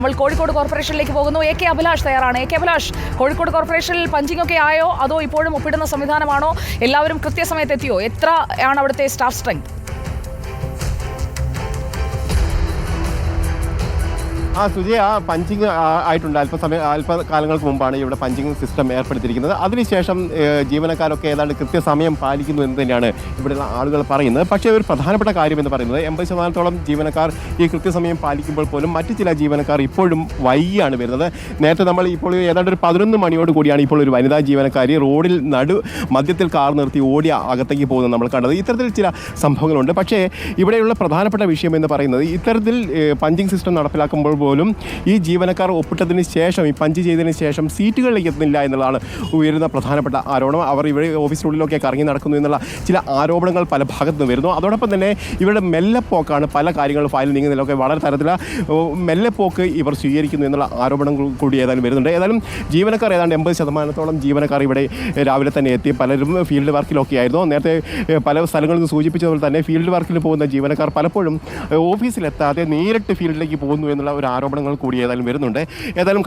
നമ്മൾ കോഴിക്കോട് കോർപ്പറേഷനിലേക്ക് പോകുന്നു. A K Abhilash തയ്യാറാണ്. എ കെ അഭിലാഷ്, കോഴിക്കോട് കോർപ്പറേഷനിൽ പഞ്ചിംഗ് ഒക്കെ ആയോ, അതോ ഇപ്പോഴും ഒപ്പിടുന്ന സംവിധാനമാണോ? എല്ലാവരും കൃത്യസമയത്ത് എത്തിയോ? എത്ര ആണ് അവിടുത്തെ സ്റ്റാഫ് സ്ട്രെങ്ത്? സുജയ, പഞ്ചിങ് ആയിട്ടുണ്ട്. അല്പകാലങ്ങൾക്ക് മുമ്പാണ് ഇവിടെ പഞ്ചിങ് സിസ്റ്റം ഏർപ്പെടുത്തിയിരിക്കുന്നത്. അതിനുശേഷം ജീവനക്കാരൊക്കെ ഏതാണ്ട് കൃത്യസമയം പാലിക്കുന്നു എന്ന് തന്നെയാണ് ഇവിടെയുള്ള ആളുകൾ പറയുന്നത്. പക്ഷേ ഒരു പ്രധാനപ്പെട്ട കാര്യം എന്ന് പറയുന്നത് 80% ജീവനക്കാർ ഈ കൃത്യസമയം പാലിക്കുമ്പോൾ പോലും മറ്റു ചില ജീവനക്കാർ ഇപ്പോഴും വൈകിയാണ് വരുന്നത്. നേരത്തെ നമ്മൾ ഇപ്പോൾ ഏതാണ്ട് ഒരു 11 മണിയോട് കൂടിയാണ് ഇപ്പോൾ ഒരു വനിതാ ജീവനക്കാരി റോഡിൽ മധ്യത്തിൽ കാർ നിർത്തി ഓടി അകത്തേക്ക് പോകുന്നത് നമ്മൾ കണ്ടത്. ഇത്തരത്തിൽ ചില സംഭവങ്ങളുണ്ട്. പക്ഷേ ഇവിടെയുള്ള പ്രധാനപ്പെട്ട വിഷയം എന്ന് പറയുന്നത് ഇത്തരത്തിൽ പഞ്ചിങ് സിസ്റ്റം നടപ്പിലാക്കുമ്പോൾ പോലും ഈ ജീവനക്കാർ ഒപ്പിട്ടതിന് ശേഷം, ഈ പഞ്ച് ചെയ്തതിന് ശേഷം സീറ്റുകളിലേക്ക് എത്തുന്നില്ല എന്നുള്ളതാണ് ഉയരുന്ന പ്രധാനപ്പെട്ട ആരോപണം. അവർ ഇവിടെ ഓഫീസിനുള്ളിലൊക്കെ കറങ്ങി നടക്കുന്നു എന്നുള്ള ചില ആരോപണങ്ങൾ പല ഭാഗത്തു നിന്ന് വരുന്നു. അതോടൊപ്പം തന്നെ ഇവരുടെ മെല്ലെപ്പോക്കാണ് പല കാര്യങ്ങളും ഫയൽ നീങ്ങുന്നതിലൊക്കെ വളരെ തരത്തിലുള്ള മെല്ലെപ്പോക്ക് ഇവർ സ്വീകരിക്കുന്നു എന്നുള്ള ആരോപണങ്ങൾ കൂടി ഏതായാലും വരുന്നുണ്ട്. ഏതായാലും ജീവനക്കാർ ഏതാണ്ട് 80% ജീവനക്കാർ ഇവിടെ രാവിലെ തന്നെ എത്തി. പലരും ഫീൽഡ് വർക്കിലൊക്കെ ആയിരുന്നു. നേരത്തെ പല സ്ഥലങ്ങളിൽ നിന്ന് സൂചിപ്പിച്ചതുപോലെ തന്നെ ഫീൽഡ് വർക്കിൽ പോകുന്ന ജീവനക്കാർ പലപ്പോഴും ഓഫീസിലെത്താതെ നേരിട്ട് ഫീൽഡിലേക്ക് പോകുന്നു എന്നുള്ള ഒരു ആരോപണങ്ങൾ കൂടി ഏതായാലും വരുന്നുണ്ട്. ഏതായാലും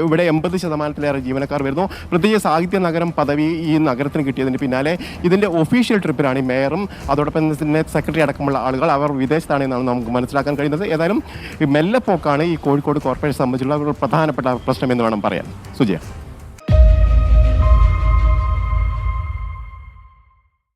ഇവിടെ 80%-ലേറെ ജീവനക്കാർ വരുന്നു. പ്രത്യേകിച്ച് സാഹിത്യ നഗരം പദവി ഈ നഗരത്തിന് കിട്ടിയതിന് പിന്നാലെ ഇതിൻ്റെ ഒഫീഷ്യൽ ട്രിപ്പിലാണ് മേയറും അതോടൊപ്പം തന്നെ സെക്രട്ടറി അടക്കമുള്ള ആളുകൾ. അവർ വിദേശത്താണെന്നാണ് നമുക്ക് മനസ്സിലാക്കാൻ കഴിയുന്നത്. ഏതായാലും മെല്ലെപ്പോക്കാണ് ഈ കോഴിക്കോട് കോർപ്പറേഷൻ സംബന്ധിച്ചുള്ള ഒരു പ്രധാനപ്പെട്ട പ്രശ്നം എന്ന് വേണം പറയാൻ. സുജയ.